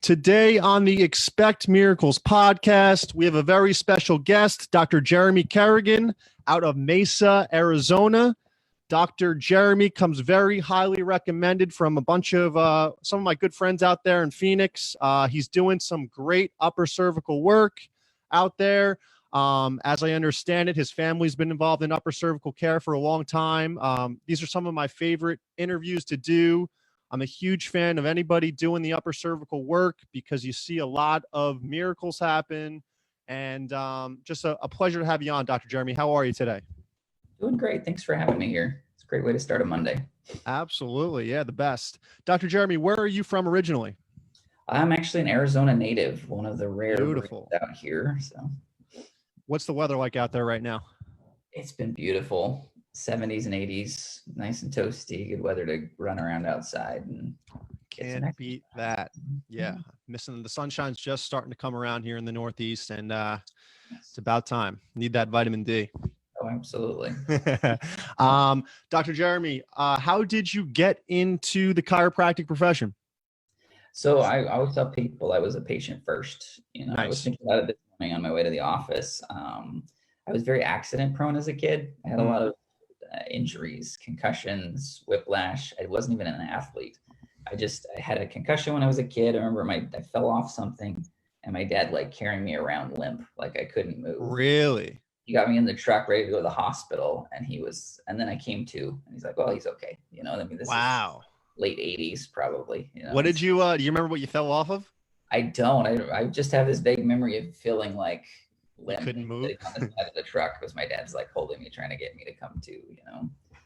Today on the Expect Miracles podcast, we have a very special guest, Dr. Jeremy Kerrigan out of Mesa, Arizona. Dr. Jeremy comes very highly recommended from a bunch of some of my good friends out there in Phoenix. He's doing some great upper cervical work out there. As I understand it, his family's been involved in upper cervical care for a long time. These are some of my favorite interviews to do. I'm a huge fan of anybody doing the upper cervical work because you see a lot of miracles happen. And just a pleasure to have you on, Dr. Jeremy. How are you today? Doing great. Thanks for having me here. It's a great way to start a Monday. Absolutely. Yeah, the best. Dr. Jeremy, where are you from originally? I'm actually an Arizona native, one of the rare Beautiful out here. So, what's the weather like out there right now? it's been beautiful. 70s and 80s, nice and toasty, good weather to run around outside. And can't beat that. Yeah. Missing the sunshine's just starting to come around here in the Northeast, and it's about time. Need that vitamin D. Oh, absolutely. Dr. Jeremy, how did you get into the chiropractic profession? So I always tell people I was a patient first. Nice. I was thinking about it this morning on my way to the office. I was very accident prone as a kid. I had a lot of injuries, concussions, whiplash. I wasn't even an athlete. I had a concussion when I was a kid. I remember I fell off something and my dad like carrying me around limp, like I couldn't move. Really? He got me in the truck ready to go to the hospital, and then I came to, and he's like, well, he's okay. I mean, this wow. is late 80s probably. What did you, do you remember what you fell off of? I don't. I just have this vague memory of feeling like limp. You couldn't move? On the side of the truck because my dad's like holding me, trying to get me to come to,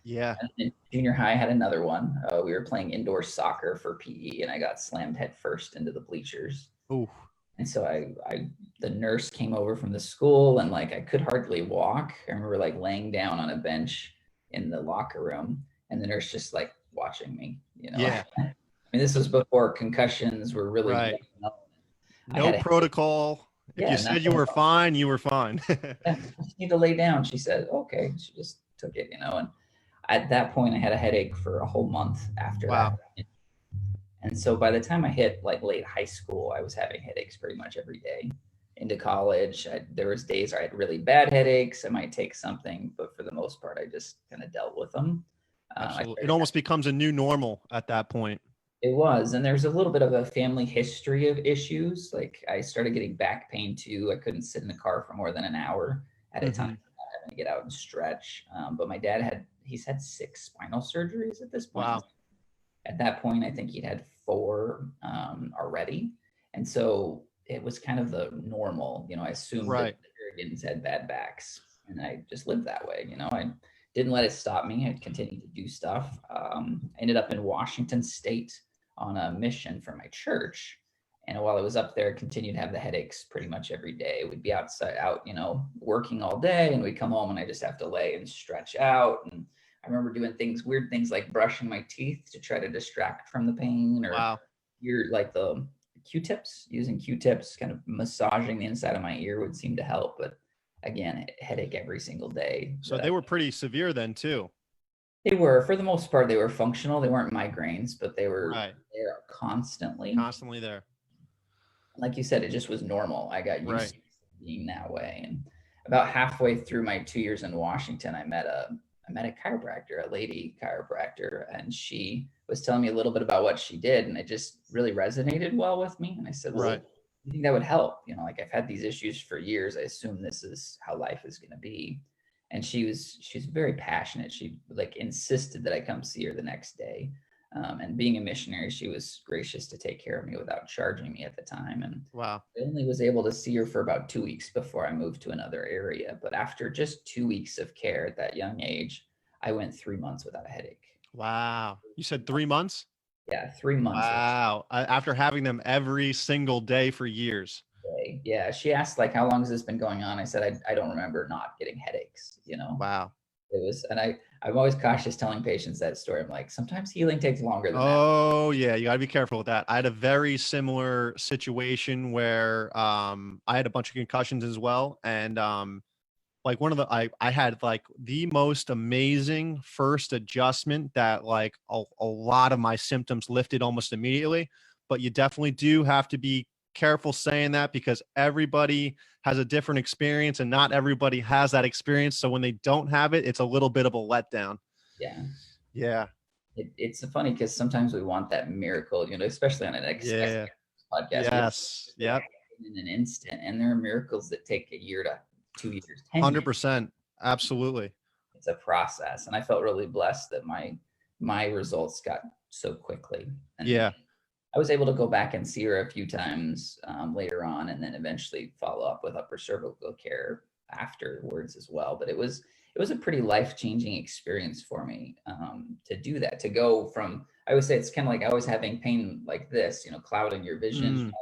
Yeah. And in junior high, I had another one. We were playing indoor soccer for PE, and I got slammed head first into the bleachers. Ooh. And so the nurse came over from the school, and like I could hardly walk. I remember like laying down on a bench in the locker room, and the nurse just like watching me. Yeah. I mean, this was before concussions were really right. No protocol. If you said you were fine, you were fine. I just need to lay down. She said, okay. She just took it, and at that point I had a headache for a whole month after that. And so by the time I hit like late high school, I was having headaches pretty much every day. Into college, there was days I had really bad headaches. I might take something, but for the most part, I just kind of dealt with them. It almost becomes a new normal at that point. It was. And there's a little bit of a family history of issues. Like I started getting back pain too. I couldn't sit in the car for more than an hour at a time, having to get out and stretch. But my dad he's had 6 spinal surgeries at this point. Wow. At that point, I think he'd had 4 already. And so it was kind of the normal, I assumed that the Kerrigans had bad backs, and I just lived that way. I didn't let it stop me. I continued to do stuff. I ended up in Washington State on a mission for my church. And while I was up there, I continued to have the headaches pretty much every day. We'd be out, working all day, and we'd come home and I just have to lay and stretch out. And I remember doing weird things like brushing my teeth to try to distract from the pain, or like the using Q-tips, kind of massaging the inside of my ear would seem to help. But again, headache every single day. So they were pretty severe then too. They were, for the most part, they were functional. They weren't migraines, but they were there constantly there. Like you said, it just was normal. I got used to being that way. And about halfway through my 2 years in Washington, I met a chiropractor, a lady chiropractor, and she was telling me a little bit about what she did, and it just really resonated well with me. And I said, well, you think that would help? Like I've had these issues for years. I assume this is how life is going to be. And she's very passionate. She like insisted that I come see her the next day. And being a missionary, she was gracious to take care of me without charging me at the time. And I only was able to see her for about 2 weeks before I moved to another area. But after just 2 weeks of care at that young age, I went 3 months without a headache. Wow. You said 3 months? Yeah, 3 months. Wow. After having them every single day for years. Yeah. She asked like, how long has this been going on? I said, I don't remember not getting headaches, Wow. It was, and I'm always cautious telling patients that story. I'm like, sometimes healing takes longer than that. Oh yeah. You gotta be careful with that. I had a very similar situation where, I had a bunch of concussions as well. And, like I had like the most amazing first adjustment that like a lot of my symptoms lifted almost immediately. but you definitely do have to be careful saying that because everybody has a different experience and not everybody has that experience. So when they don't have it, it's a little bit of a letdown. Yeah. Yeah. It's funny because sometimes we want that miracle, especially on an Yeah. podcast. Yes. Yep. In an instant, and there are miracles that take a year to 2 years, 10 years. 100%. Absolutely. It's a process, and I felt really blessed that my results got so quickly. And yeah. I was able to go back and see her a few times later on, and then eventually follow up with upper cervical care afterwards as well. But it was a pretty life-changing experience for me to do that, to go from, I would say it's kind of like I was having pain like this, clouding your vision,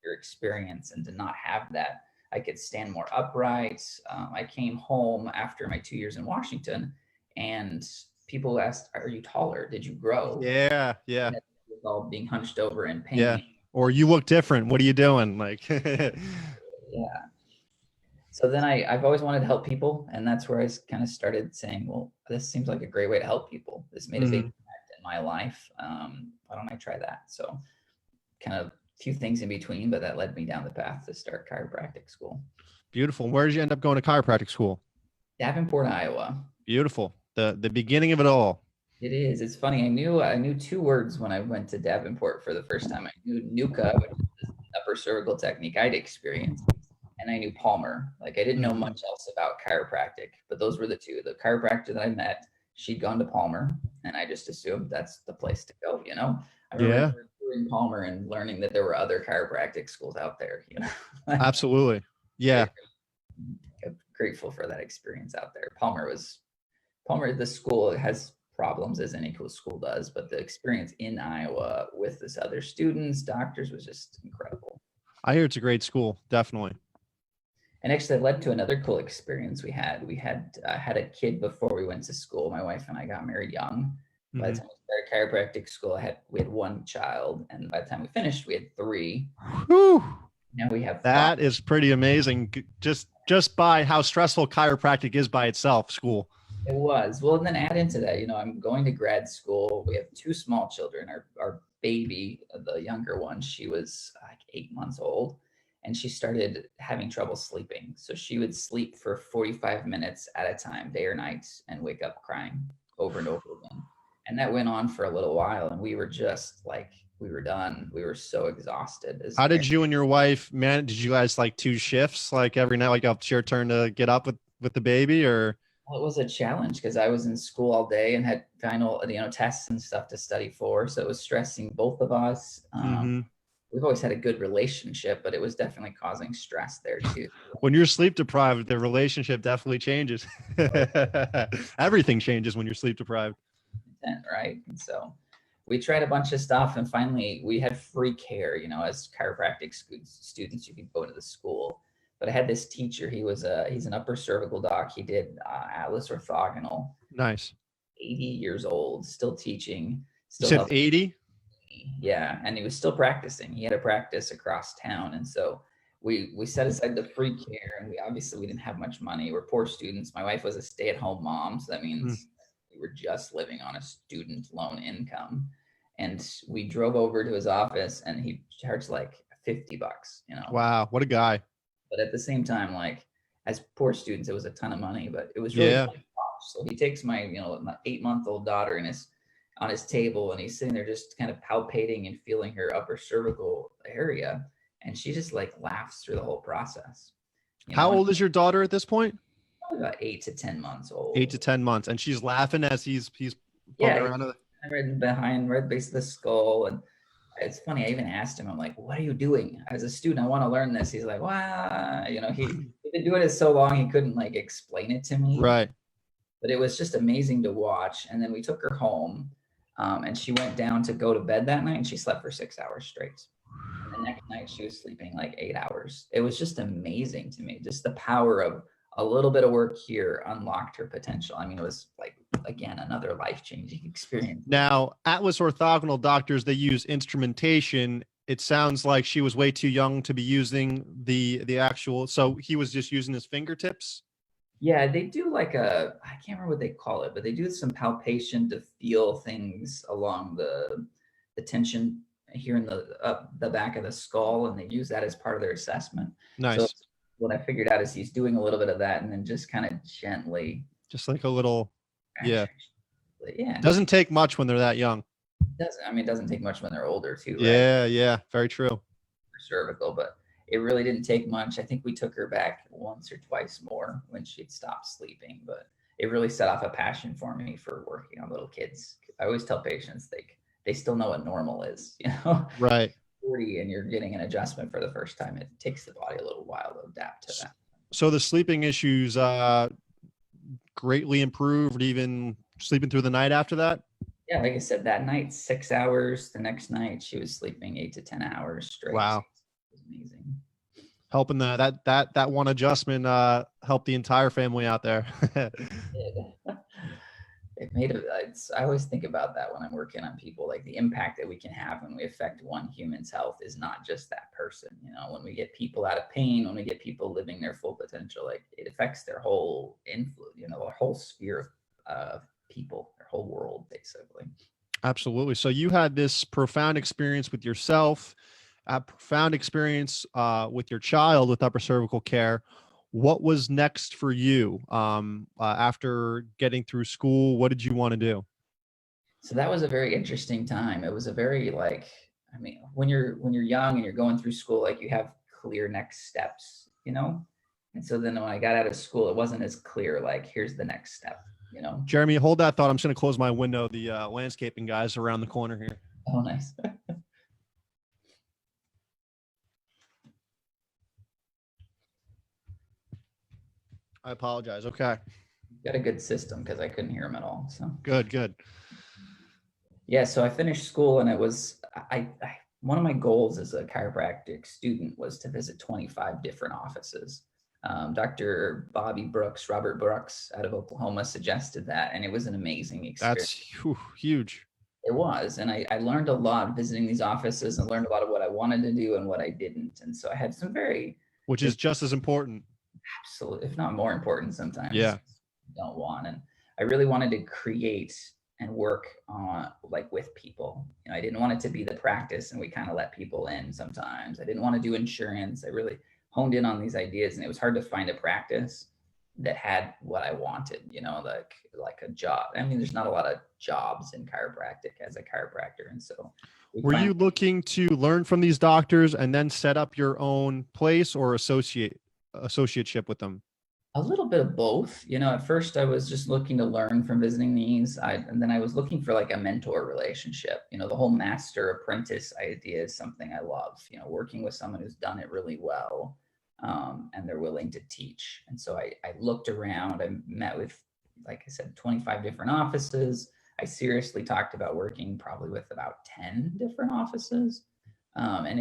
your experience, and to not have that. I could stand more upright. I came home after my 2 years in Washington, and people asked, "Are you taller? Did you grow?" Yeah. Yeah. With all being hunched over in pain. Yeah. Or you look different. What are you doing? Like, yeah. So then I've always wanted to help people. And that's where I kind of started saying, well, this seems like a great way to help people. This made a big impact in my life. Why don't I try that? So kind of a few things in between, but that led me down the path to start chiropractic school. Beautiful. Where did you end up going to chiropractic school? Davenport, Iowa. Beautiful. The beginning of it all. It is. It's funny. I knew 2 words when I went to Davenport for the first time. I knew NUCCA, which is the upper cervical technique I'd experienced, and I knew Palmer. Like I didn't know much else about chiropractic, but those were the 2. The chiropractor that I met, she'd gone to Palmer, and I just assumed that's the place to go. I remember doing Palmer and learning that there were other chiropractic schools out there. Absolutely. Yeah. I'm grateful for that experience out there. Palmer, the school has problems as any cool school does, but the experience in Iowa with this other students, doctors, was just incredible. I hear it's a great school, definitely. And actually, it led to another cool experience we had. We had a kid before we went to school. My wife and I got married young. By the time we started chiropractic school, we had 1 child, and by the time we finished, we had 3. Whew. Now we have 5. That is pretty amazing. Just by how stressful chiropractic is by itself, school. It was. Well, and then add into that, I'm going to grad school. We have 2 small children. Our baby, the younger one, she was like 8 months old, and she started having trouble sleeping. So she would sleep for 45 minutes at a time, day or night, and wake up crying over and over again. And that went on for a little while, and we were just like, we were done. We were so exhausted. How did you and your wife manage? Did you guys like 2 shifts, like every night, like it's your turn to get up with the baby, or? Well, it was a challenge because I was in school all day and had final, tests and stuff to study for. So it was stressing both of us. We've always had a good relationship, but it was definitely causing stress there too. When you're sleep deprived, the relationship definitely changes. Everything changes when you're sleep deprived. Right. And so we tried a bunch of stuff, and finally we had free care, as chiropractic students, you could go to the school. But I had this teacher. He's an upper cervical doc. He did Atlas orthogonal. Nice. 80 years old, still teaching. You said 80? Yeah, and he was still practicing. He had a practice across town, and so we set aside the free care. And we didn't have much money. We're poor students. My wife was a stay-at-home mom, so that means we were just living on a student loan income. And we drove over to his office, and he charged like $50. Wow, what a guy. But at the same time, like as poor students, it was a ton of money, but it was really fun to watch. So he takes my 8-month-old daughter on his table, and he's sitting there just kind of palpating and feeling her upper cervical area. And she just like laughs through the whole process. How old is your daughter at this point? Probably about 8 to 10 months old. 8 to 10 months. And she's laughing as he's around. Right behind, right base of the skull. And it's funny, I even asked him, I'm like, what are you doing? As a student, I want to learn this. He's like, wow, he'd been doing it so long, he couldn't like explain it to me. Right. But it was just amazing to watch. And then we took her home, and she went down to go to bed that night, and she slept for 6 hours straight. And the next night she was sleeping like 8 hours. It was just amazing to me. Just the power of a little bit of work here unlocked her potential. I mean, it was like, again, another life-changing experience. Now, Atlas orthogonal doctors, they use instrumentation. It sounds like she was way too young to be using the actual, so he was just using his fingertips? Yeah, they do like I can't remember what they call it, but they do some palpation to feel things along the tension here in the back of the skull, and they use that as part of their assessment. Nice. So what I figured out is he's doing a little bit of that, and then just kind of gently, just like a little, yeah. Yeah. Doesn't take much when they're that young. It doesn't take much when they're older too, right? Yeah, very true. For cervical, but it really didn't take much. I think we took her back once or twice more when she'd stopped sleeping, but it really set off a passion for me for working on little kids. I always tell patients they still know what normal is, you know? Right. 40 and you're getting an adjustment for the first time. It takes the body a little while to adapt to that. So the sleeping issues greatly improved, even sleeping through the night after that? Yeah, like I said, that night, 6 hours. The next night, she was sleeping 8 to 10 hours straight. Wow. It was amazing. Helping that one adjustment helped the entire family out there. It made it. I always think about that when I'm working on people, like the impact that we can have when we affect one human's health is not just that person. You know, when we get people out of pain, when we get people living their full potential, like it affects their whole influence, you know, a whole sphere of people, their whole world, basically. Absolutely. So you had this profound experience with yourself, a profound experience with your child with upper cervical care. What was next for you after getting through school? What did you want to do? So that was a very interesting time. It was a very when you're young and you're going through school, like you have clear next steps, you know? And so then when I got out of school, it wasn't as clear, like, here's the next step, you know? Jeremy, hold that thought. I'm just going to close my window. The landscaping guys around the corner here. Oh, nice. I apologize. Okay. Got a good system because I couldn't hear him at all. So good. Yeah. So I finished school, and it was, one of my goals as a chiropractic student was to visit 25 different offices. Dr. Robert Brooks out of Oklahoma suggested that, and it was an amazing experience. That's huge. It was. And I learned a lot visiting these offices and learned a lot of what I wanted to do and what I didn't. And so I had some which is just as important. Absolutely, if not more important sometimes. Yeah. Don't want. And I really wanted to create and work on, like, with people. You know, I didn't want it to be the practice and we kind of let people in sometimes. I didn't want to do insurance. I really honed in on these ideas, and it was hard to find a practice that had what I wanted, you know, like a job. I mean, there's not a lot of jobs in chiropractic as a chiropractor. And so were you looking to learn from these doctors and then set up your own place or associateship with them? A little bit of both. You know, at first I was just looking to learn from visiting these. And then I was looking for like a mentor relationship. You know, the whole master apprentice idea is something I love, you know, working with someone who's done it really well, and they're willing to teach. And so I looked around, I met with, like I said, 25 different offices. I seriously talked about working probably with about 10 different offices. And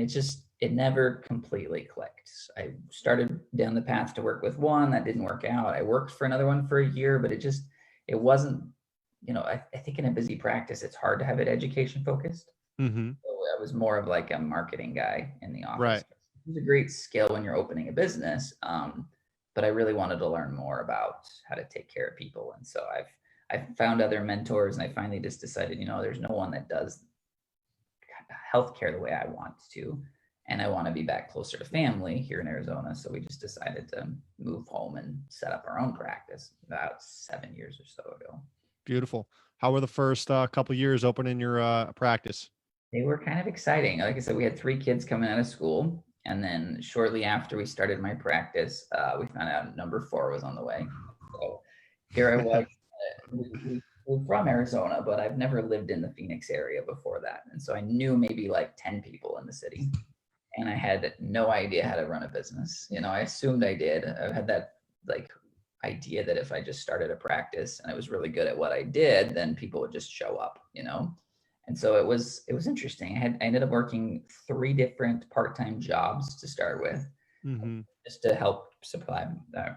it never completely clicked. I started down the path to work with one that didn't work out. I worked for another one for a year, but it wasn't, you know, I think in a busy practice, it's hard to have it education focused. Mm-hmm. So I was more of like a marketing guy in the office. Right. It's a great skill when you're opening a business. But I really wanted to learn more about how to take care of people. And so I've found other mentors, and I finally just decided, you know, there's no one that does healthcare the way I want to. And I want to be back closer to family here in Arizona. So we just decided to move home and set up our own practice about 7 years or so ago. Beautiful. How were the first couple of years opening your practice? They were kind of exciting. Like I said, we had 3 kids coming out of school. And then shortly after we started my practice, we found out number 4 was on the way. So here I was. We're from Arizona, but I've never lived in the Phoenix area before that. And so I knew maybe like 10 people in the city. And I had no idea how to run a business. You know, I assumed I did. I had that like idea that if I just started a practice and I was really good at what I did, then people would just show up, you know? And so it was interesting. I ended up working 3 different part-time jobs to start with, mm-hmm. just to help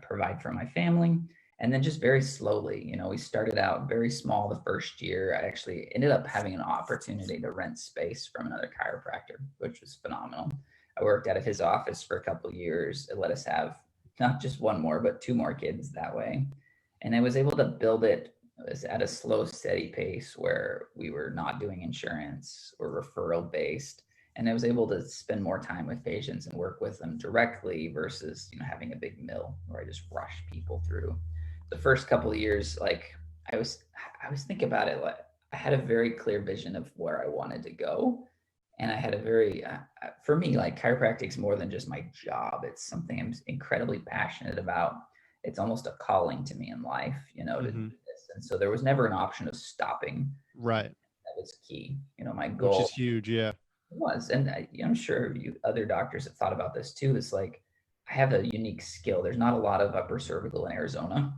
provide for my family. And then just very slowly, you know, we started out very small the first year. I actually ended up having an opportunity to rent space from another chiropractor, which was phenomenal. I worked out of his office for a couple of years. It let us have not just 1 more, but 2 more kids that way. And I was able to build it It was at a slow, steady pace where we were not doing insurance or referral based. And I was able to spend more time with patients and work with them directly versus, having a big mill where I just rush people through. The first couple of years, like I was thinking about it, like I had a very clear vision of where I wanted to go. And I had a very, for me, like chiropractic is more than just my job. It's something I'm incredibly passionate about. It's almost a calling to me in life, to do this. And so there was never an option of stopping. Right. That was key. My goal. Which is huge. Yeah. Was. And I'm sure other doctors have thought about this too. It's like, I have a unique skill. There's not a lot of upper cervical in Arizona,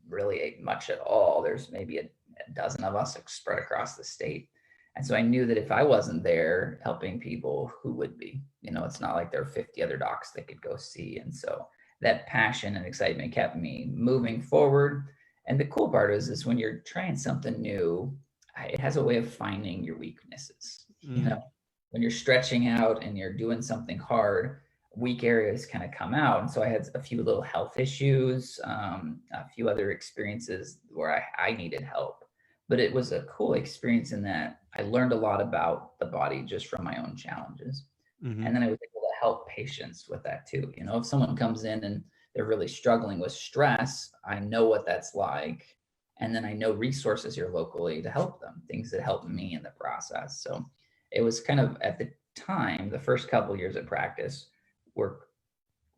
really much at all. There's maybe a dozen of us spread across the state. And so I knew that if I wasn't there helping people, who would be? It's not like there are 50 other docs they could go see. And so that passion and excitement kept me moving forward. And the cool part is when you're trying something new, it has a way of finding your weaknesses. When you're stretching out and you're doing something hard, weak areas kind of come out. And so I had a few little health issues, a few other experiences where I needed help. But it was a cool experience in that I learned a lot about the body just from my own challenges. And then I was able to help patients with that too. If someone comes in and they're really struggling with stress, I know what that's like. And then I know resources here locally to help them, things that helped me in the process. So it was kind of, at the time, the first couple of years of practice were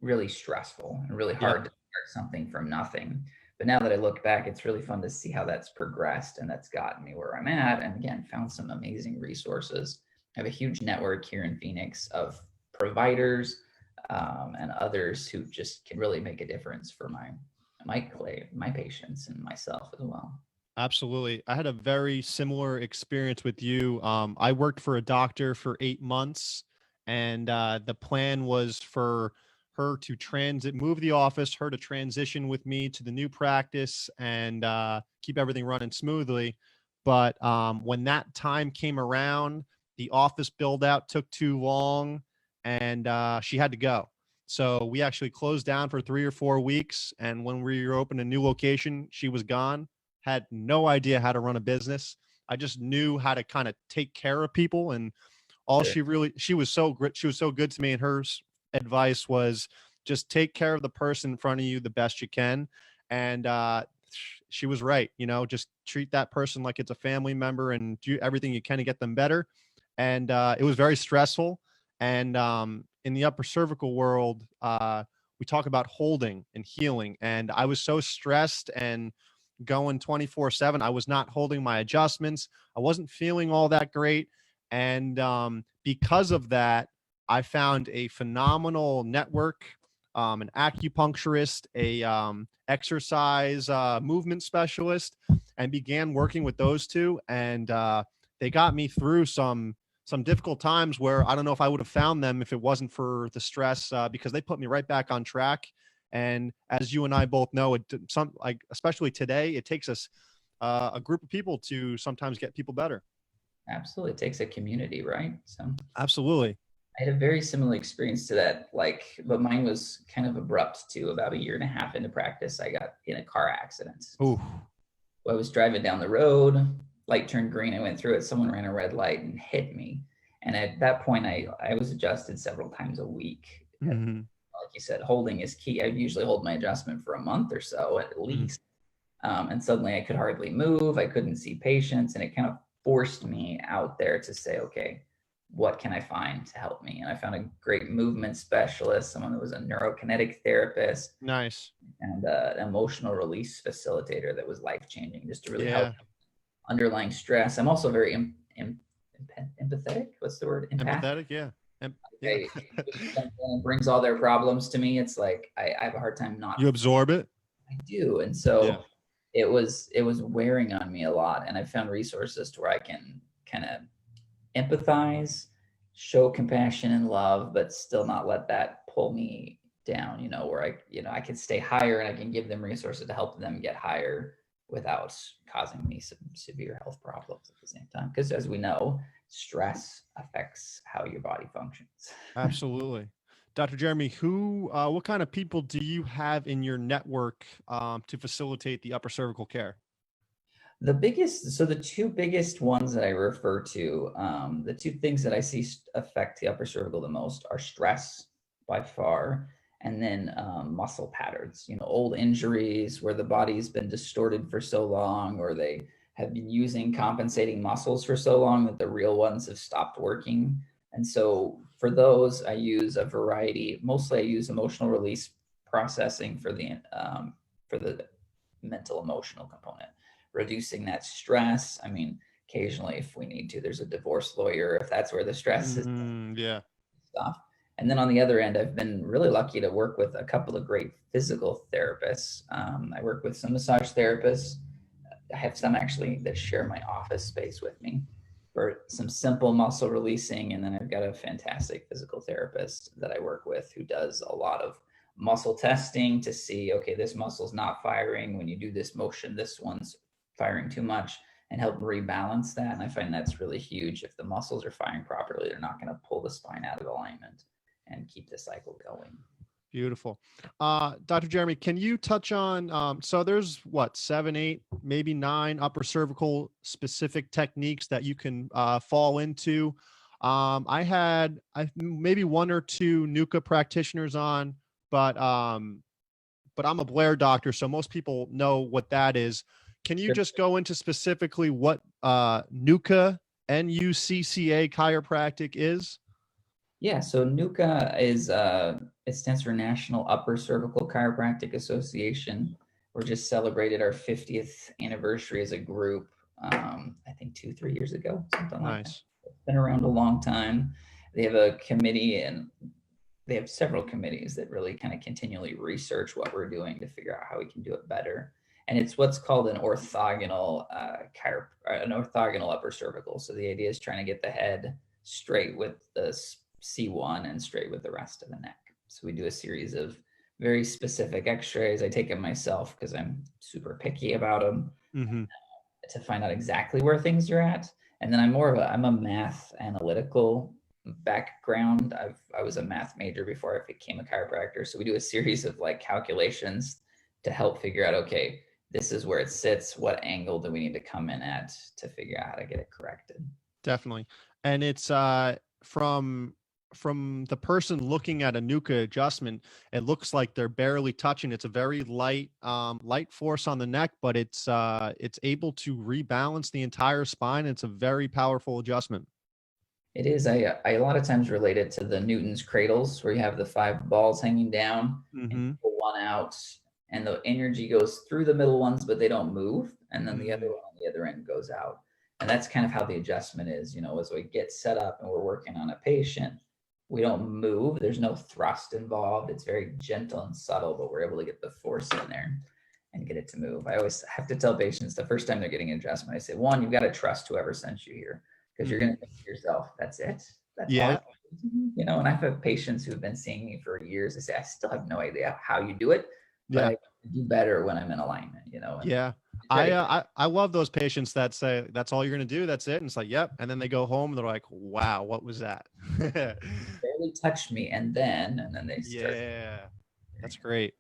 really stressful and really hard to start something from nothing. But now that I look back, it's really fun to see how that's progressed and that's gotten me where I'm at. And again, found some amazing resources. I have a huge network here in Phoenix of providers and others who just can really make a difference for my patients and myself as well. Absolutely. I had a very similar experience with you. I worked for a doctor for 8 months, and the plan was for her to move the office, her to transition with me to the new practice and keep everything running smoothly. But when that time came around, the office build out took too long and she had to go. So we actually closed down for 3 or 4 weeks. And when we opened a new location, she was gone, had no idea how to run a business. I just knew how to kind of take care of people. And all she was so great. She was so good to me. And her advice was just take care of the person in front of you the best you can. And she was right. Just treat that person like it's a family member and do everything you can to get them better. And it was very stressful. And in the upper cervical world, we talk about holding and healing. And I was so stressed and going 24/7. I was not holding my adjustments. I wasn't feeling all that great. And because of that, I found a phenomenal network, an acupuncturist, a exercise movement specialist, and began working with those two. And they got me through some difficult times where I don't know if I would have found them if it wasn't for the stress, because they put me right back on track. And as you and I both know, especially today, it takes us a group of people to sometimes get people better. Absolutely. It takes a community, right? So absolutely. I had a very similar experience to that, but mine was kind of abrupt too. About 1.5 years into practice, I got in a car accident. Ooh. I was driving down the road, light turned green, I went through it, someone ran a red light and hit me. And at that point, I was adjusted several times a week. Mm-hmm. Like you said, holding is key. I usually hold my adjustment for a month or so at least. And suddenly I could hardly move. I couldn't see patients. And it kind of forced me out there to say, okay, what can I find to help me? And I found a great movement specialist, someone that was a neurokinetic therapist. Nice. And an emotional release facilitator that was life-changing, just to really help underlying stress. I'm also very empathetic. What's the word? Empathetic, yeah. It brings all their problems to me. It's like I have a hard time not. You absorb it? I do. And so it was wearing on me a lot. And I found resources to where I can kind of empathize, show compassion and love, but still not let that pull me down, where I can stay higher and I can give them resources to help them get higher without causing me some severe health problems at the same time. Because as we know, stress affects how your body functions. Absolutely. Dr. Jeremy, what kind of people do you have in your network to facilitate the upper cervical care? The two biggest ones that I refer to, the two things that I see affect the upper cervical the most are stress by far, and then muscle patterns, old injuries where the body's been distorted for so long, or they have been using compensating muscles for so long that the real ones have stopped working. And so for those, I use a variety. Mostly I use emotional release processing for the mental emotional component, reducing that stress. I mean, occasionally if we need to, there's a divorce lawyer if that's where the stress is. Yeah. Stuff. And then on the other end, I've been really lucky to work with a couple of great physical therapists. I work with some massage therapists. I have some actually that share my office space with me for some simple muscle releasing. And then I've got a fantastic physical therapist that I work with who does a lot of muscle testing to see, okay, this muscle's not firing. When you do this motion, this one's firing too much, and help rebalance that. And I find that's really huge. If the muscles are firing properly, they're not going to pull the spine out of alignment and keep the cycle going. Beautiful. Dr. Jeremy, can you touch on, so there's 7, 8, maybe 9 upper cervical specific techniques that you can fall into. I maybe 1 or 2 NUCCA practitioners on, but I'm a Blair doctor, so most people know what that is. Can you just go into specifically what NUCCA, NUCCA chiropractic is? Yeah, so NUCCA is it stands for National Upper Cervical Chiropractic Association. We just celebrated our 50th anniversary as a group. I think 2-3 years ago, something like that. It's been around a long time. They have a committee, and they have several committees that really kind of continually research what we're doing to figure out how we can do it better. And it's what's called an orthogonal upper cervical. So the idea is trying to get the head straight with the C1 and straight with the rest of the neck. So we do a series of very specific x-rays. I take them myself because I'm super picky about them, to find out exactly where things are at. And then I'm a math analytical background. I was a math major before I became a chiropractor. So we do a series of calculations to help figure out, okay, this is where it sits. What angle do we need to come in at to figure out how to get it corrected? Definitely. And it's from the person looking at a NUCCA adjustment, it looks like they're barely touching. It's a very light force on the neck, but it's able to rebalance the entire spine. It's a very powerful adjustment. It is. I a lot of times relate it to the Newton's cradles, where you have the 5 balls hanging down and pull one out, and the energy goes through the middle ones, but they don't move. And then the other one on the other end goes out. And that's kind of how the adjustment is, as we get set up and we're working on a patient, we don't move. There's no thrust involved. It's very gentle and subtle, but we're able to get the force in there and get it to move. I always have to tell patients the first time they're getting an adjustment, I say, 1, you've got to trust whoever sent you here, because you're going to think to yourself, that's it. That's all. And I've had patients who've been seeing me for years. They say, I still have no idea how you do it, but I do better when I'm in alignment, And I love those patients that say, that's all you're going to do. That's it. And it's like, yep. And then they go home and they're like, wow, what was that? Barely touched me. And then they start. Yeah, that's great.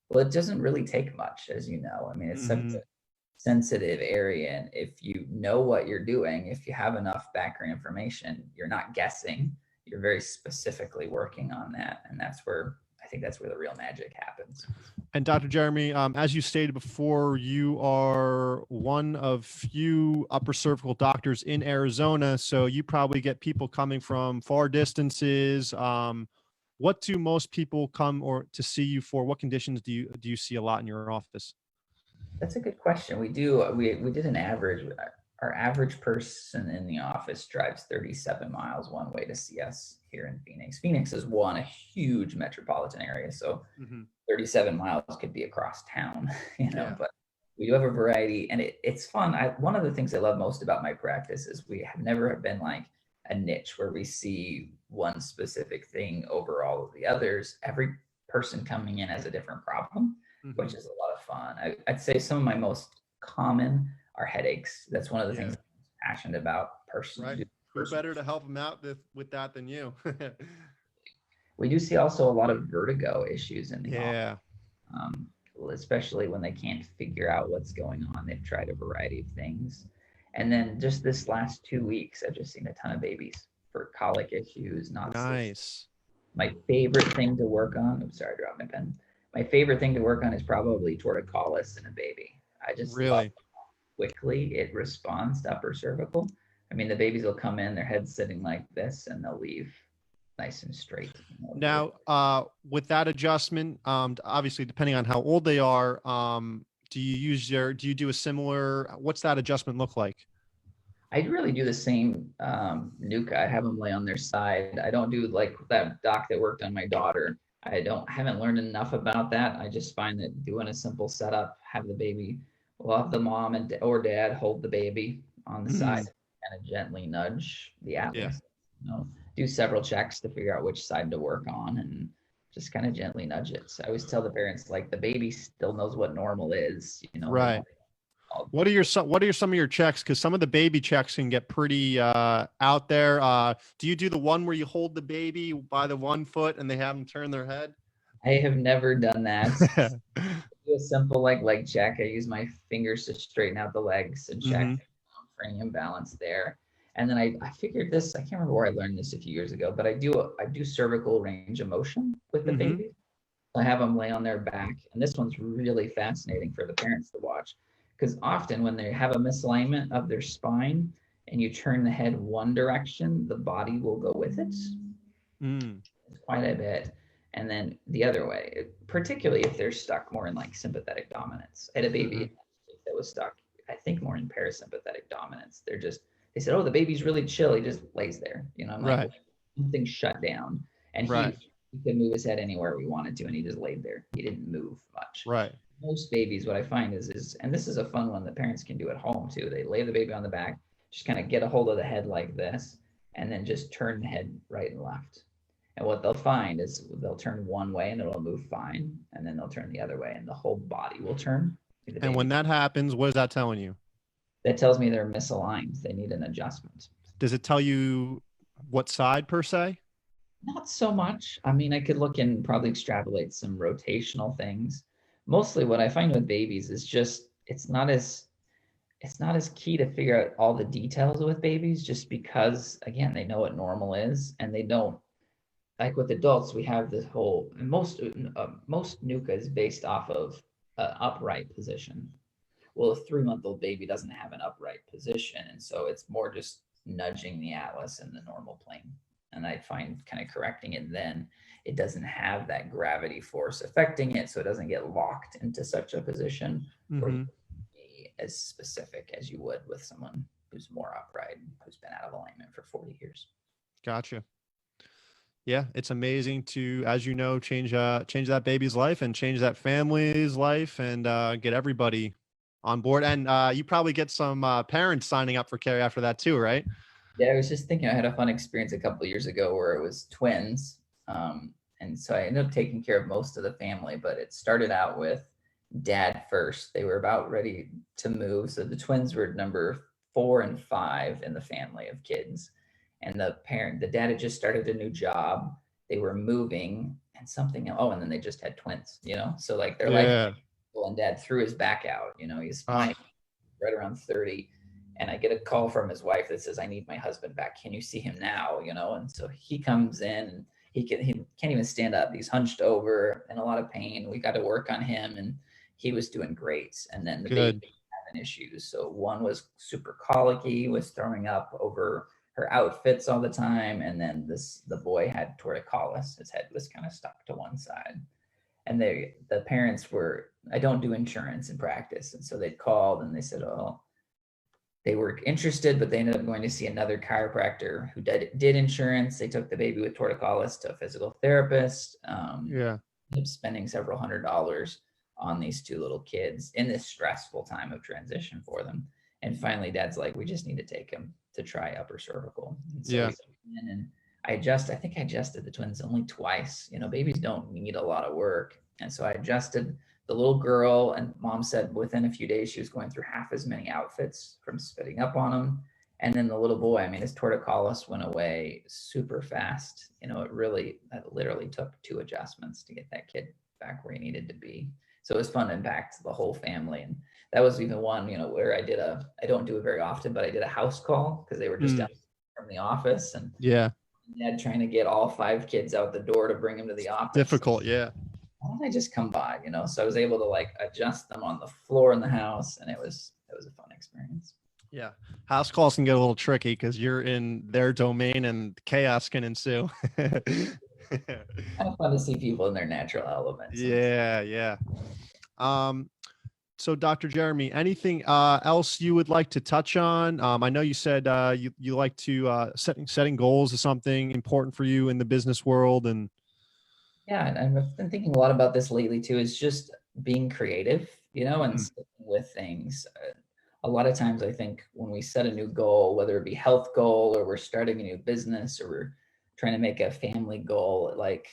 Well, it doesn't really take much, as you know. I mean, it's such a sensitive area. And if you know what you're doing, if you have enough background information, you're not guessing, you're very specifically working on that. And I think that's where the real magic happens. And Dr. Jeremy, as you stated before, you are one of few upper cervical doctors in Arizona. So you probably get people coming from far distances. What do most people come to see you for? What conditions do you see a lot in your office? That's a good question. We did an average. Our average person in the office drives 37 miles one way to see us here in Phoenix. Phoenix is a huge metropolitan area. So 37 miles could be across town, but we do have a variety, and it's fun. One of the things I love most about my practice is we have never been like a niche where we see one specific thing over all of the others. Every person coming in has a different problem, which is a lot of fun. I'd say some of my most common are headaches. That's one of the things I'm passionate about personally. Right. Who's better to help them out with that than you? We do see also a lot of vertigo issues in the office. especially when they can't figure out what's going on. They've tried a variety of things. And then just this last 2 weeks, I've just seen a ton of babies for colic issues, not sleep. Nice. My favorite thing to work on, I'm sorry, I dropped my pen. My favorite thing to work on is probably torticollis in a baby. I just love Really? how quickly it responds to upper cervical. I mean, the babies will come in, their head's sitting like this, and they'll leave nice and straight. Now, with that adjustment, obviously depending on how old they are, do you do a similar, what's that adjustment look like? I really do the same NUCCA. I have them lay on their side. I don't do like that doc that worked on my daughter. Haven't learned enough about that. I just find that doing a simple setup, have the baby, we'll have the mom or dad hold the baby on the side, kind of gently nudge the atlas. Yeah. Do several checks to figure out which side to work on and just kind of gently nudge it. So I always tell the parents, like, the baby still knows what normal is, Right. What are some of your checks? Because some of the baby checks can get pretty out there. Do you do the one where you hold the baby by the 1 foot and they have them turn their head? I have never done that. Do a simple leg check. I use my fingers to straighten out the legs and check for any imbalance there. And then I figured this, I can't remember where I learned this a few years ago, but I do cervical range of motion with the baby. I have them lay on their back. And this one's really fascinating for the parents to watch, because often when they have a misalignment of their spine and you turn the head one direction, the body will go with it. It's quite a bit. And then the other way, particularly if they're stuck more in like sympathetic dominance. I had a baby that was stuck, I think, more in parasympathetic dominance. They said, oh, the baby's really chill. He just lays there. I'm like, well, something shut down. And he could move his head anywhere we wanted to, and he just laid there. He didn't move much. Right. Most babies, what I find is, and this is a fun one that parents can do at home too. They lay the baby on the back, just kind of get a hold of the head like this, and then just turn the head right and left. And what they'll find is they'll turn one way and it'll move fine, and then they'll turn the other way and the whole body will turn. And when that happens, what is that telling you? That tells me they're misaligned. They need an adjustment. Does it tell you what side per se? Not so much. I mean, I could look and probably extrapolate some rotational things. Mostly what I find with babies is just it's not as key to figure out all the details with babies, just because, again, they know what normal is, and they don't, like with adults, we have this whole, and most NUCCA is based off of upright position. Well, a 3-month-old baby doesn't have an upright position, and so it's more just nudging the atlas in the normal plane. And I find kind of correcting it, then it doesn't have that gravity force affecting it, so it doesn't get locked into such a position where you be as specific as you would with someone who's more upright, who's been out of alignment for 40 years. Gotcha. Yeah, it's amazing to, as you know, change that baby's life and change that family's life, and get everybody on board. And you probably get some parents signing up for Kerry after that too, right? Yeah, I was just thinking, I had a fun experience a couple of years ago where it was twins. And so I ended up taking care of most of the family, but it started out with dad first. They were about ready to move. So the twins were number 4 and 5 in the family of kids. And the dad had just started a new job. They were moving and and then they just had twins, So like their life, and dad threw his back out, he's fine, right around 30. And I get a call from his wife that says, I need my husband back. Can you see him now? And so he comes in, and he can't even stand up. He's hunched over in a lot of pain. We got to work on him, and he was doing great. And then the baby having issues. So one was super colicky, was throwing up over her outfits all the time. And then the boy had torticollis. His head was kind of stuck to one side. And the parents I don't do insurance in practice. And so they called and they said, they were interested, but they ended up going to see another chiropractor who did insurance. They took the baby with torticollis to a physical therapist. Ended up spending several $100s on these 2 little kids in this stressful time of transition for them. And finally, dad's like, we just need to take him to try upper cervical. And so I think I adjusted the twins only twice. Babies don't need a lot of work. And so I adjusted the little girl, and mom said within a few days she was going through half as many outfits from spitting up on them. And then the little boy, his torticollis went away super fast. It literally took 2 adjustments to get that kid back where he needed to be. So it was fun to impact the whole family. And that was even one, where I don't do it very often, but I did a house call because they were just down from the office, and Yeah. dad trying to get all 5 kids out the door to bring them to the office. Difficult. Yeah. Why don't I just come by, So I was able to like adjust them on the floor in the house, and it was a fun experience. Yeah. House calls can get a little tricky because you're in their domain and chaos can ensue. Kind of fun to see people in their natural elements. Yeah. Yeah. So Dr. Jeremy, anything else you would like to touch on? I know you said you like to setting goals is something important for you in the business world. And yeah, and I've been thinking a lot about this lately too, is just being creative, and sticking with things. A lot of times I think when we set a new goal, whether it be health goal or we're starting a new business or we're trying to make a family goal, like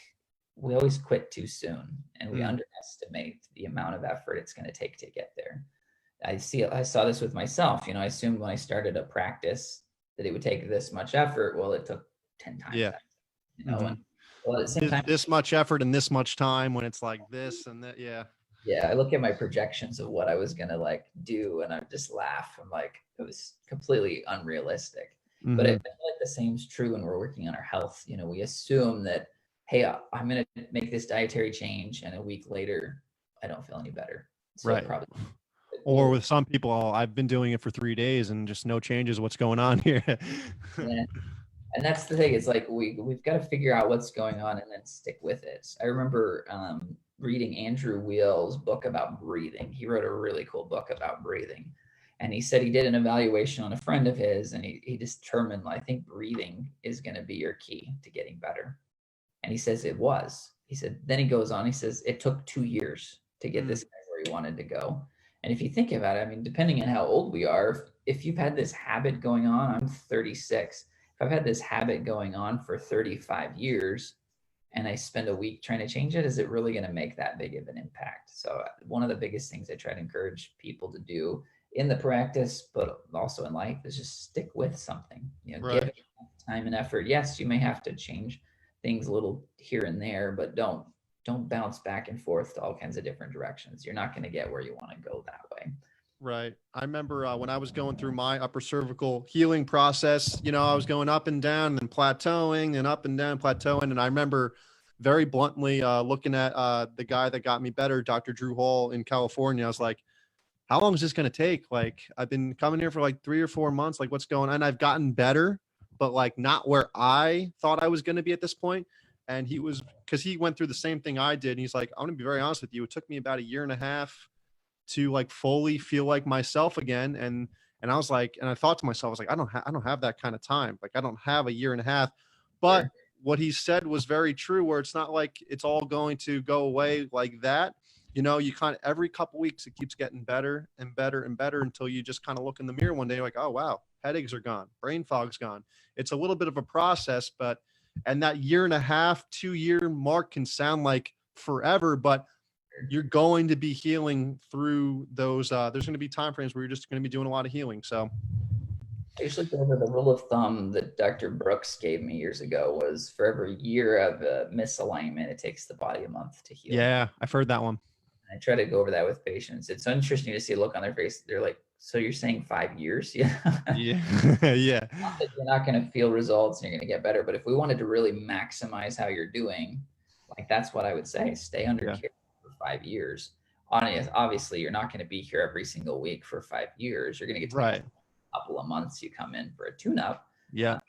we always quit too soon and we underestimate the amount of effort it's going to take to get there. I saw this with myself. I assumed when I started a practice that it would take this much effort. Well, it took 10 times that, and well, at the same time, this much effort and this much time when it's like this and that. Yeah. Yeah, I look at my projections of what I was gonna like do, and I just laugh. I'm like, it was completely unrealistic. But I feel like the same's true when we're working on our health. We assume that, hey, I'm gonna make this dietary change, and a week later, I don't feel any better. So right. Probably. Or with some people, I've been doing it for 3 days and just no changes. What's going on here? Yeah. And that's the thing. It's like we've got to figure out what's going on and then stick with it. I remember reading Andrew Wheel's book about breathing. He wrote a really cool book about breathing. And he said he did an evaluation on a friend of his, and he determined, I think breathing is going to be your key to getting better. And he says it was. He said, then he goes on, he says, it took 2 years to get this guy where he wanted to go. And if you think about it, I mean, depending on how old we are, if you've had this habit going on, I'm 36. If I've had this habit going on for 35 years and I spend a week trying to change it, is it really going to make that big of an impact? So one of the biggest things I try to encourage people to do in the practice, but also in life, is just stick with something, give it time and effort. Yes, you may have to change things a little here and there, but don't bounce back and forth to all kinds of different directions. You're not going to get where you want to go that way. Right. I remember when I was going through my upper cervical healing process, I was going up and down and plateauing and up and down, plateauing. And I remember very bluntly looking at the guy that got me better, Dr. Drew Hall in California. I was like, how long is this going to take? Like, I've been coming here for like 3 or 4 months. Like, what's going on? And I've gotten better, but like not where I thought I was going to be at this point. And because he went through the same thing I did. And he's like, I'm going to be very honest with you. It took me about 1.5 years to like fully feel like myself again. And I was like, and I thought to myself, I was like, I don't have that kind of time. Like, I don't have 1.5 years. But what he said was very true, where it's not like it's all going to go away like that. You kind of, every couple weeks, it keeps getting better and better and better until you just kind of look in the mirror one day, like, oh, wow, headaches are gone. Brain fog's gone. It's a little bit of a process, and that 1.5 year, 2 year mark can sound like forever, but you're going to be healing through those. There's going to be time frames where you're just going to be doing a lot of healing. So I usually go over the rule of thumb that Dr. Brooks gave me years ago was for every year of misalignment, it takes the body a month to heal. Yeah, I've heard that one. I try to go over that with patients. It's interesting to see a look on their face. They're like, so you're saying 5 years? Yeah. Yeah. Yeah. Not that you're not going to feel results and you're going to get better. But if we wanted to really maximize how you're doing, like that's what I would say. Stay under care for 5 years. Obviously, you're not going to be here every single week for 5 years. You're going to get to a couple of months. You come in for a tune-up. Yeah.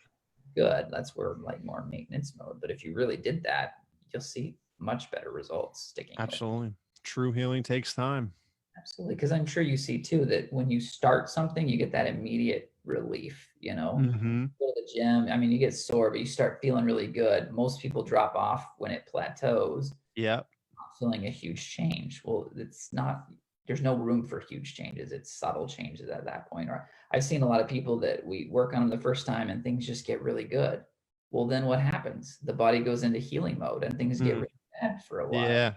Good. That's where like more maintenance mode. But if you really did that, you'll see much better results sticking. Absolutely. True healing takes time. Absolutely. Because I'm sure you see too that when you start something, you get that immediate relief, Go to the gym. I mean, you get sore, but you start feeling really good. Most people drop off when it plateaus. Yeah. Not feeling a huge change. Well, there's no room for huge changes. It's subtle changes at that point. Or I've seen a lot of people that we work on them the first time and things just get really good. Well, then what happens? The body goes into healing mode and things get really bad for a while. Yeah.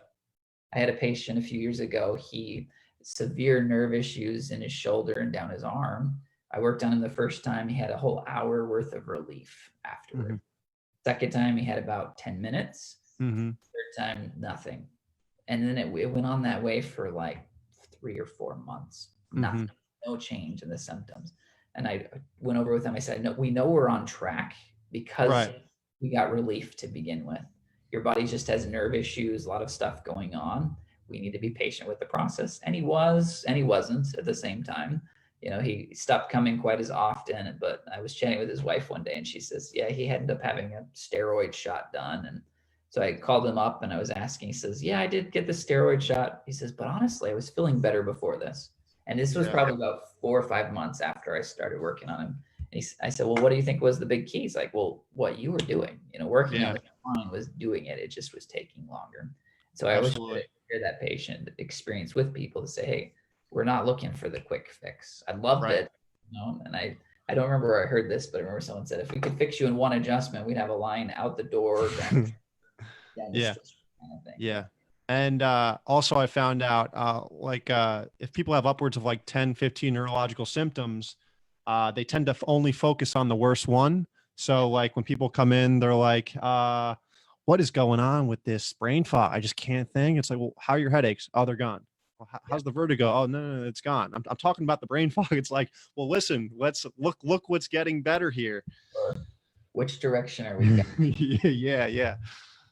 I had a patient a few years ago. He severe nerve issues in his shoulder and down his arm. I worked on him the first time. He had a whole hour worth of relief afterward. Second time, he had about 10 minutes. Third time, nothing. And then it went on that way for like 3 or 4 months. Nothing, no change in the symptoms. And I went over with them. I said, no, we know we're on track because we got relief to begin with. Your body just has nerve issues, a lot of stuff going on. We need to be patient with the process. And he was, and he wasn't at the same time. You know, he stopped coming quite as often, but I was chatting with his wife one day and she says, yeah, he ended up having a steroid shot done. And so I called him up and I was asking, he says, yeah, I did get the steroid shot. He says, but honestly, I was feeling better before this. And this was probably about 4 or 5 months after I started working on him. And I said, well, what do you think was the big key? He's like, well, what you were doing, you know, working on the spine was doing it. It just was taking longer. So I always share that patient experience with people to say, hey, we're not looking for the quick fix. I loved it, you know, and I don't remember where I heard this, but I remember someone said, if we could fix you in one adjustment, we'd have a line out the door. Yeah. Kind of thing. Yeah. And also I found out if people have upwards of like 10, 15 neurological symptoms, they tend to only focus on the worst one. So like when people come in, they're like, what is going on with this brain fog? I just can't think. It's like, well, how are your headaches? Oh, they're gone. Well, how's the vertigo? Oh, no, it's gone. I'm talking about the brain fog. It's like, well, listen, let's look what's getting better here. Which direction are we going? Yeah.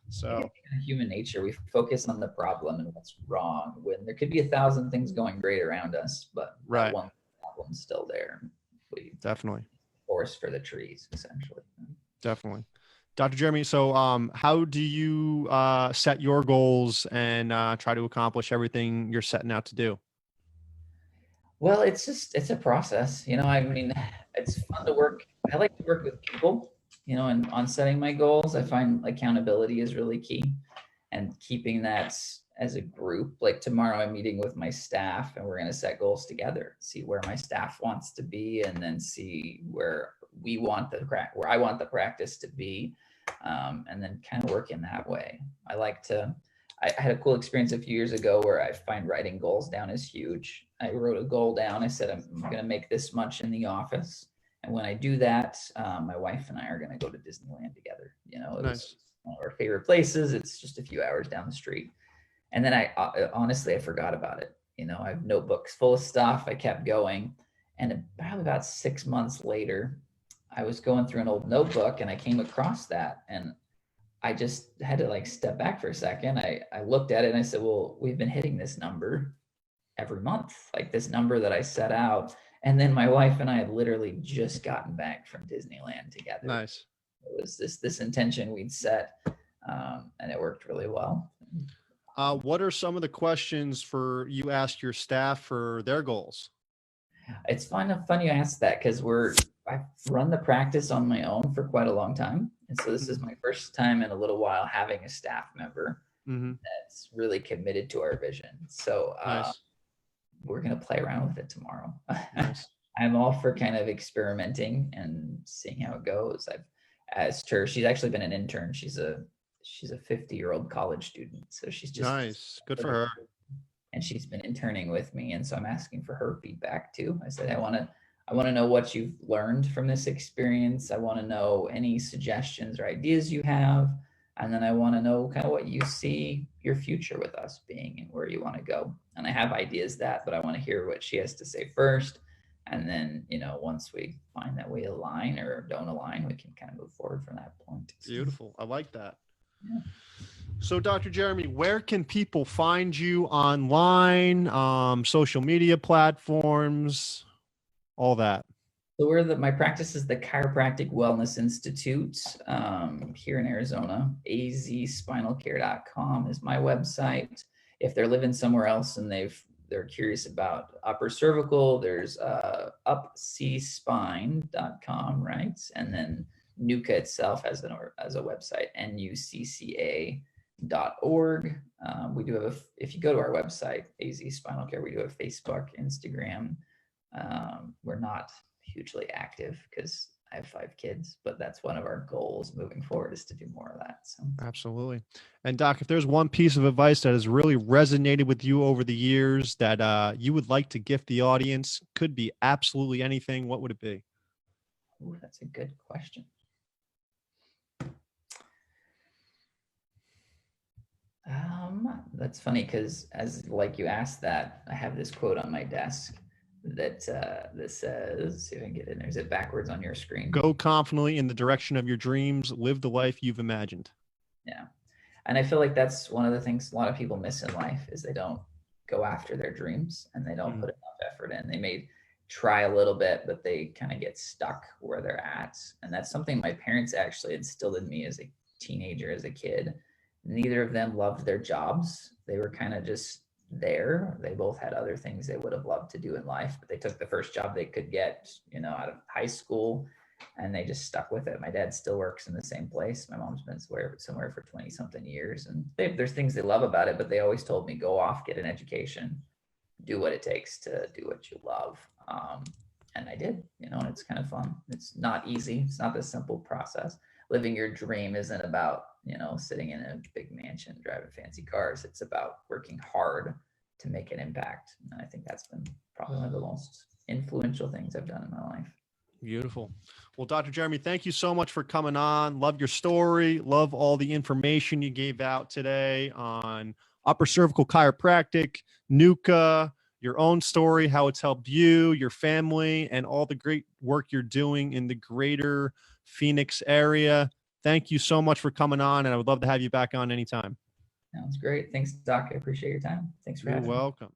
So human nature, we focus on the problem and what's wrong when there could be 1,000 things going great around us, but that one problem's still there. We definitely forest for the trees, essentially. Definitely. Dr. Jeremy, so how do you set your goals and try to accomplish everything you're setting out to do? Well, it's a process. You know, I mean, it's fun to work. I like to work with people, you know, and on setting my goals, I find accountability is really key, and keeping that as a group. Like tomorrow I'm meeting with my staff and we're going to set goals together, see where my staff wants to be, and then see where I want the practice to be. And then kind of work in that way. I had a cool experience a few years ago where I find writing goals down is huge. I wrote a goal down. I said, I'm going to make this much in the office. And when I do that, my wife and I are going to go to Disneyland together. You know, it was one of our favorite places. It's just a few hours down the street. And then honestly, I forgot about it. You know, I have notebooks full of stuff. I kept going. And probably about 6 months later, I was going through an old notebook and I came across that. And I just had to like step back for a second. I looked at it and I said, well, we've been hitting this number every month, like this number that I set out. And then my wife and I had literally just gotten back from Disneyland together. Nice. It was this intention we'd set, and it worked really well. What are some of the questions you asked your staff for their goals? It's fun you asked that, because I've run the practice on my own for quite a long time. And so this is my first time in a little while having a staff member that's really committed to our vision. So we're going to play around with it tomorrow. Nice. I'm all for kind of experimenting and seeing how it goes. I've asked her, she's actually been an intern. She's a 50-year-old college student. So she's just nice. Good for her. And she's been interning with me. And so I'm asking for her feedback too. I said, I want to know what you've learned from this experience. I want to know any suggestions or ideas you have. And then I want to know kind of what you see your future with us being and where you want to go. And I have ideas but I want to hear what she has to say first. And then, you know, once we find that we align or don't align, we can kind of move forward from that point. Beautiful. I like that. Yeah. So Dr. Jeremy, where can people find you online, social media platforms, all that? So my practice is the Chiropractic Wellness Institute here in Arizona. azspinalcare.com is my website. If they're living somewhere else and they're curious about upper cervical, there's upcspine.com, right? And then NUCCA itself has a website, NUCCA.org. We do have if you go to our website, AZ Spinal Care, we do have Facebook, Instagram. We're not hugely active because I have 5 kids, but that's one of our goals moving forward, is to do more of that. So absolutely. And Doc, if there's one piece of advice that has really resonated with you over the years that you would like to gift the audience, could be absolutely anything, what would it be? Ooh, that's a good question. That's funny because as like you asked that, I have this quote on my desk that says, see if I can get it in there. Is it backwards on your screen? Go confidently in the direction of your dreams. Live the life you've imagined. Yeah. And I feel like that's one of the things a lot of people miss in life is they don't go after their dreams and they don't put enough effort in. They may try a little bit, but they kind of get stuck where they're at. And that's something my parents actually instilled in me as a teenager, as a kid. Neither of them loved their jobs. They were kind of just there. They both had other things they would have loved to do in life, but they took the first job they could get, out of high school, and they just stuck with it. My dad still works in the same place. My mom's been somewhere for 20 something years, and there's things they love about it, but they always told me, go off, get an education, do what it takes to do what you love. And I did, and it's kind of fun. It's not easy. It's not this simple process. Living your dream isn't about, sitting in a big mansion, driving fancy cars. It's about working hard to make an impact. And I think that's been probably one of the most influential things I've done in my life. Beautiful. Well, Dr. Jeremy, thank you so much for coming on. Love your story. Love all the information you gave out today on upper cervical chiropractic, NUCCA, your own story, how it's helped you, your family, and all the great work you're doing in the greater Phoenix area. Thank you so much for coming on, and I would love to have you back on anytime. Sounds great. Thanks, Doc. I appreciate your time. Thanks for having me. You're welcome.